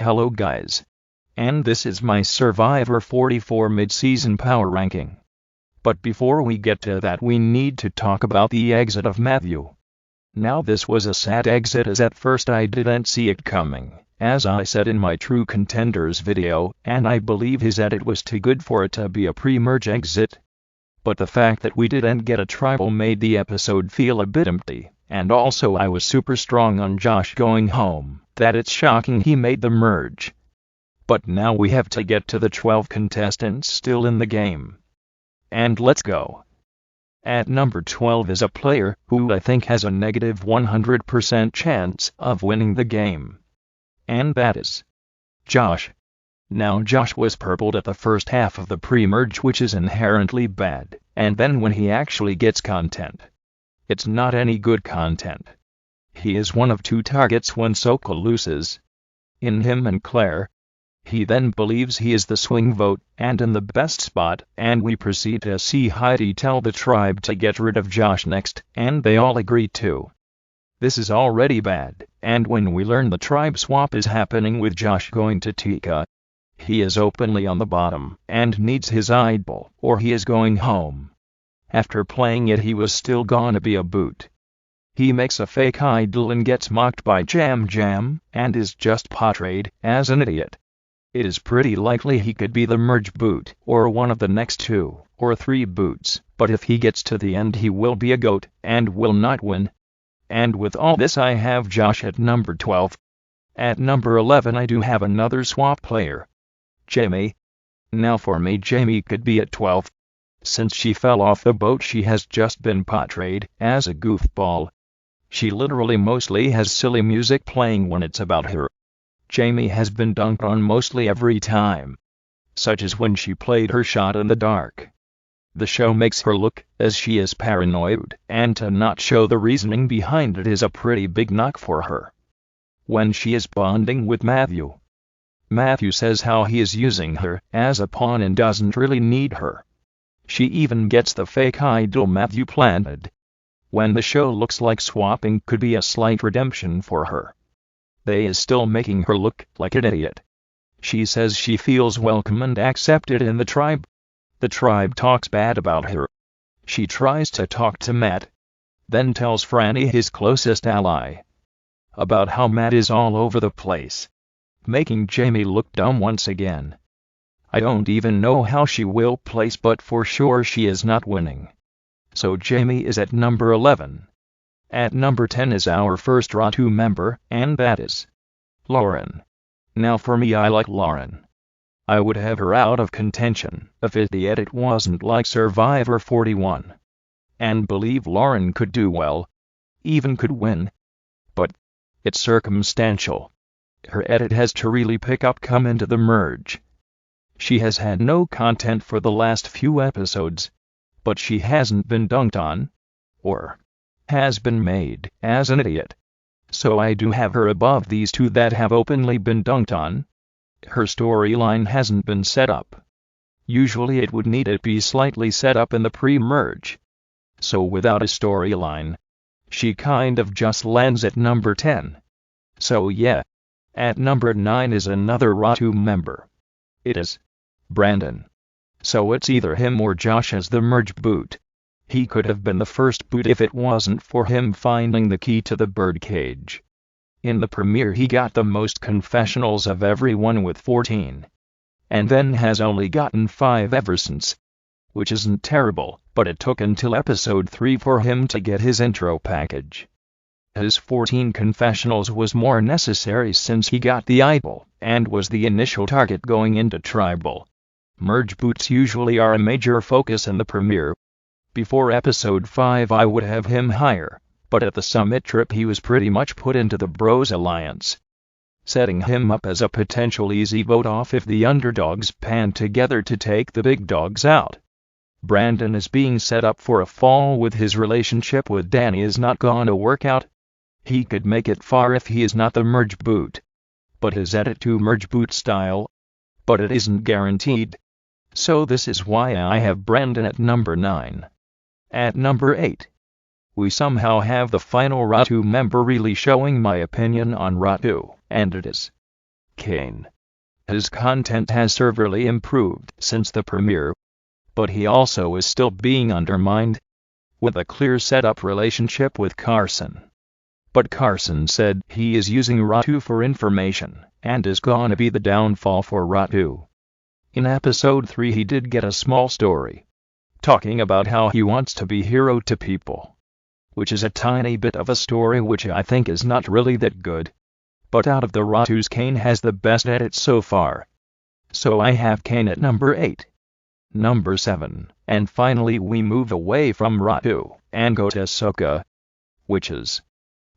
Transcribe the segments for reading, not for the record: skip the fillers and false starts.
Hello guys. And this is my Survivor 44 mid-season power ranking. But before we get to that, we need to talk about the exit of Matthew. Now this was a sad exit, as at first I didn't see it coming, as I said in my True Contenders video, and I believe his edit was too good for it to be a pre-merge exit. But the fact that we didn't get a tribal made the episode feel a bit empty, and also I was super strong on Josh going home, that it's shocking he made the merge. But now we have to get to the 12 contestants still in the game. And let's go. At number 12 is a player who I think has a negative 100% chance of winning the game. And that is Josh. Now Josh was purpled at the first half of the pre-merge, which is inherently bad, and then when he actually gets content, it's not any good content. He is one of two targets when Sokol loses. In him and Claire. He then believes he is the swing vote and in the best spot, and we proceed to see Heidi tell the tribe to get rid of Josh next, and they all agree to. This is already bad, and when we learn the tribe swap is happening with Josh going to Tika, he is openly on the bottom and needs his idol, or he is going home. After playing it, he was still gonna be a boot. He makes a fake idol and gets mocked by Jam Jam, and is just portrayed as an idiot. It is pretty likely he could be the merge boot, or one of the next 2 or 3 boots, but if he gets to the end he will be a goat, and will not win. And with all this, I have Josh at number 12. At number 11 I do have another swap player. Jamie. Now for me, Jamie could be at 12. Since she fell off the boat, she has just been portrayed as a goofball. She literally mostly has silly music playing when it's about her. Jamie has been dunked on mostly every time, such as when she played her shot in the dark. The show makes her look as she is paranoid, and to not show the reasoning behind it is a pretty big knock for her. When she is bonding with Matthew, Matthew says how he is using her as a pawn and doesn't really need her. She even gets the fake idol Matthew planted. When the show looks like swapping could be a slight redemption for her, they is still making her look like an idiot. She says she feels welcome and accepted in the tribe. The tribe talks bad about her. She tries to talk to Matt, then tells Franny, his closest ally, about how Matt is all over the place, making Jamie look dumb once again. I don't even know how she will place, but for sure she is not winning. So Jamie is at number 11. At number 10 is our first Ratu member, and that is Lauren. Now for me, I like Lauren. I would have her out of contention if the edit wasn't like Survivor 41. And believe Lauren could do well, even could win. But it's circumstantial. Her edit has to really pick up come into the merge. She has had no content for the last few episodes, but she hasn't been dunked on, or has been made as an idiot. So I do have her above these two that have openly been dunked on. Her storyline hasn't been set up. Usually it would need to be slightly set up in the pre-merge. So without a storyline, she kind of just lands at number 10. So yeah. At number 9 is another Ratu member. It is Brandon. So it's either him or Josh as the merge boot. He could have been the first boot if it wasn't for him finding the key to the birdcage. In the premiere he got the most confessionals of everyone with 14. And then has only gotten 5 ever since. Which isn't terrible, but it took until episode 3 for him to get his intro package. His 14 confessionals was more necessary since he got the idol, and was the initial target going into tribal. Merge boots usually are a major focus in the premiere. Before episode 5 I would have him higher, but at the summit trip he was pretty much put into the Bros Alliance, setting him up as a potential easy vote off if the underdogs band together to take the big dogs out. Brandon is being set up for a fall with his relationship with Danny is not gonna work out. He could make it far if he is not the merge boot, but his edit to merge boot style, but it isn't guaranteed. So this is why I have Brandon at number 9. At number 8, we somehow have the final Ratu member, really showing my opinion on Ratu, and it is Kane. His content has severely improved since the premiere, but he also is still being undermined, with a clear set-up relationship with Carson. But Carson said he is using Ratu for information, and is gonna be the downfall for Ratu. In episode 3 he did get a small story, talking about how he wants to be hero to people, which is a tiny bit of a story which I think is not really that good. But out of the Ratus, Kane has the best edit so far. So I have Kane at number 8. Number 7, and finally we move away from Ratu, and go to Sokka, which is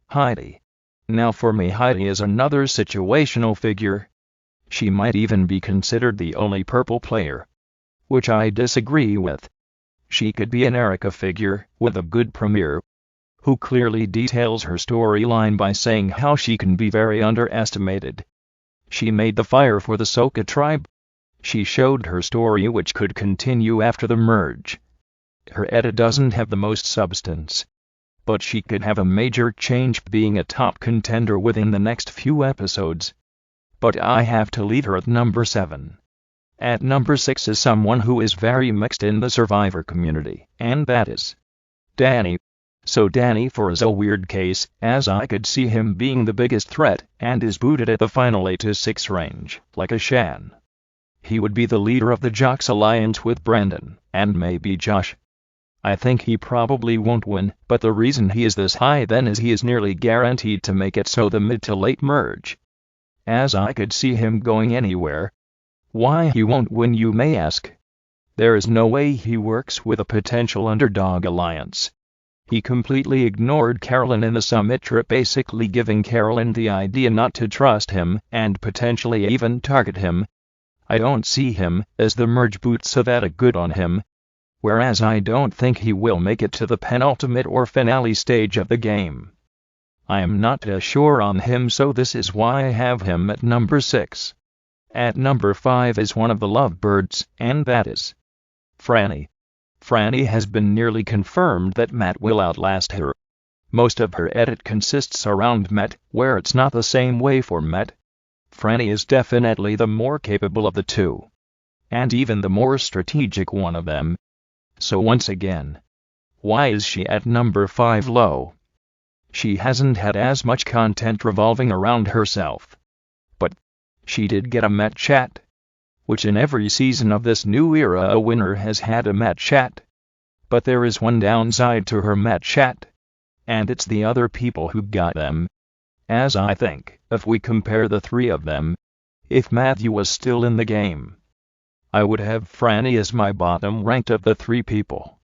Heidi. Now for me Heidi is another situational figure. She might even be considered the only purple player, which I disagree with. She could be an Erika figure, with a good premiere, who clearly details her storyline by saying how she can be very underestimated. She made the fire for the Sokka tribe. She showed her story which could continue after the merge. Her edit doesn't have the most substance, but she could have a major change being a top contender within the next few episodes. But I have to leave her at number 7. At number 6 is someone who is very mixed in the Survivor community, and that is Danny. So Danny for is a weird case, as I could see him being the biggest threat, and is booted at the final 8 to 6 range, like a Shan. He would be the leader of the Jocks Alliance with Brandon, and maybe Josh. I think he probably won't win, but the reason he is this high then is he is nearly guaranteed to make it so the mid to late merge, as I could see him going anywhere. Why he won't win, you may ask? There is no way he works with a potential underdog alliance. He completely ignored Carolyn in the summit trip, basically giving Carolyn the idea not to trust him, and potentially even target him. I don't see him as the merge boot, so that a good on him. Whereas I don't think he will make it to the penultimate or finale stage of the game. I am not sure on him, so this is why I have him at number 6. At number 5 is one of the lovebirds, and that is Franny. Franny has been nearly confirmed that Matt will outlast her. Most of her edit consists around Matt, where it's not the same way for Matt. Franny is definitely the more capable of the two, and even the more strategic one of them. So once again, why is she at number 5 low? She hasn't had as much content revolving around herself. But she did get a Matt chat, which in every season of this new era a winner has had a Matt chat. But there is one downside to her Matt chat, and it's the other people who got them. As I think, if we compare the three of them, if Matthew was still in the game, I would have Franny as my bottom ranked of the 3 people.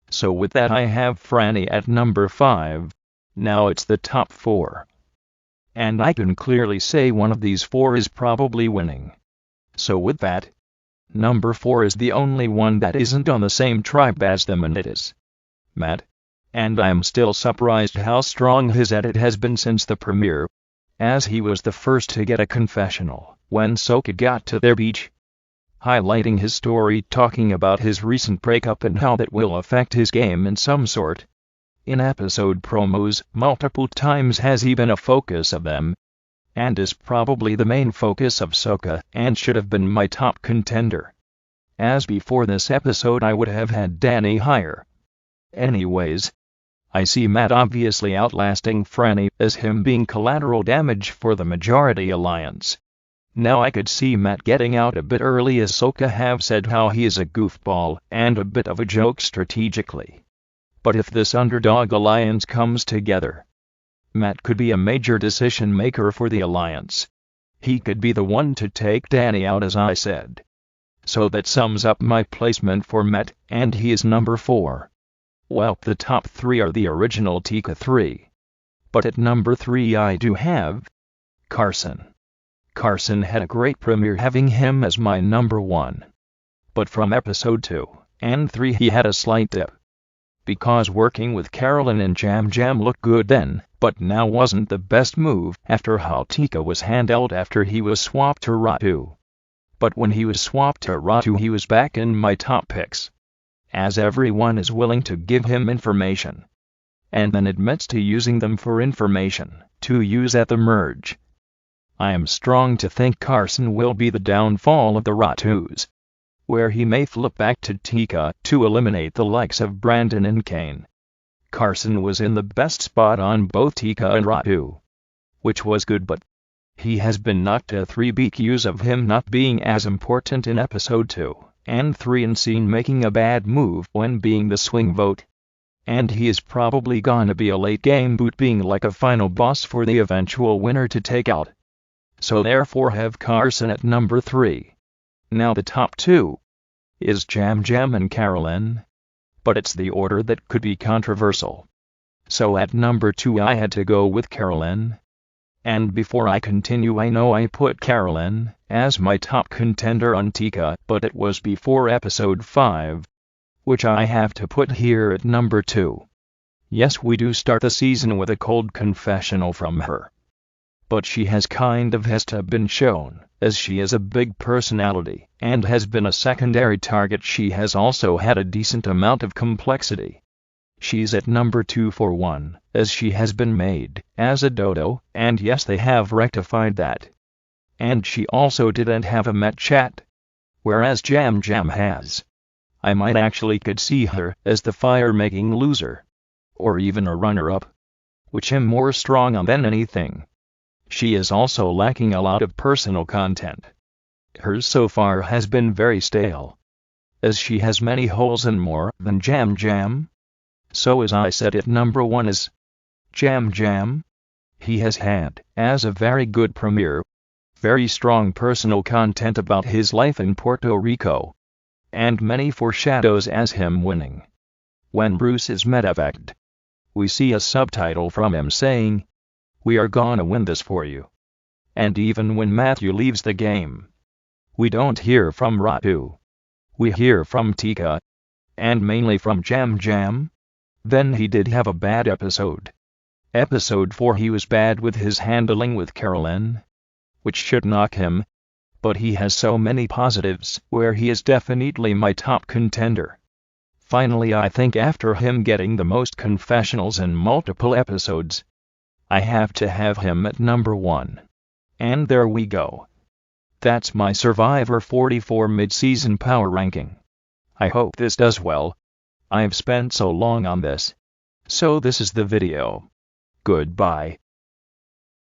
So with that I have Franny at number 5. Now it's the top 4. And I can clearly say one of these 4 is probably winning. So with that, number 4 is the only one that isn't on the same tribe as them, and it is Matt. And I'm still surprised how strong his edit has been since the premiere, as he was the first to get a confessional when Sokka got to their beach, highlighting his story, talking about his recent breakup and how that will affect his game in some sort. In episode promos, multiple times has he been a focus of them, and is probably the main focus of Sokka, and should have been my top contender. As before this episode I would have had Danny higher. Anyways, I see Matt obviously outlasting Franny, as him being collateral damage for the majority alliance. Now I could see Matt getting out a bit early, as Sokka have said how he is a goofball and a bit of a joke strategically. But if this underdog alliance comes together, Matt could be a major decision maker for the alliance. He could be the one to take Danny out, as I said. So that sums up my placement for Matt, and he is number 4. Well, the top 3 are the original Tika 3. But at number 3 I do have Carson. Carson had a great premiere, having him as my number 1. But from episode 2 and 3 he had a slight dip. Because working with Carolyn and Jam Jam looked good then, but now wasn't the best move after how Tika was handled after he was swapped to Ratu. But when he was swapped to Ratu he was back in my top picks, as everyone is willing to give him information, and then admits to using them for information to use at the merge. I am strong to think Carson will be the downfall of the Ratus, where he may flip back to Tika to eliminate the likes of Brandon and Kane. Carson was in the best spot on both Tika and Ratu, which was good, but he has been knocked to 3 BQs of him not being as important in episode 2, and 3 and seen making a bad move when being the swing vote. And he is probably gonna be a late game boot, being like a final boss for the eventual winner to take out. So therefore have Carson at number 3. Now the top 2 is Jam Jam and Carolyn, but it's the order that could be controversial. So at number 2 I had to go with Carolyn. And before I continue, I know I put Carolyn as my top contender on Tika, but it was before episode 5, which I have to put here at number 2. Yes, we do start the season with a cold confessional from her, but she has been shown, as she is a big personality and has been a secondary target. She has also had a decent amount of complexity. She's at number 2 for 1, as she has been made as a dodo, and yes, they have rectified that. And she also didn't have a Met chat, whereas Jam Jam has. I might actually could see her as the fire-making loser, or even a runner-up, which I'm more strong on than anything. She is also lacking a lot of personal content. Hers so far has been very stale, as she has many holes and more than Jam Jam. So as I said, at number 1 is Jam Jam. He has had as a very good premiere, very strong personal content about his life in Puerto Rico, and many foreshadows as him winning. When Bruce is medevaced, we see a subtitle from him saying, "We are gonna win this for you." And even when Matthew leaves the game, we don't hear from Ratu. We hear from Tika, and mainly from Jam Jam. Then he did have a bad episode. Episode 4 he was bad with his handling with Carolyn, which should knock him, but he has so many positives where he is definitely my top contender. Finally, I think after him getting the most confessionals in multiple episodes, I have to have him at number 1. And there we go. That's my Survivor 44 mid-season power ranking. I hope this does well. I've spent so long on this. So this is the video. Goodbye.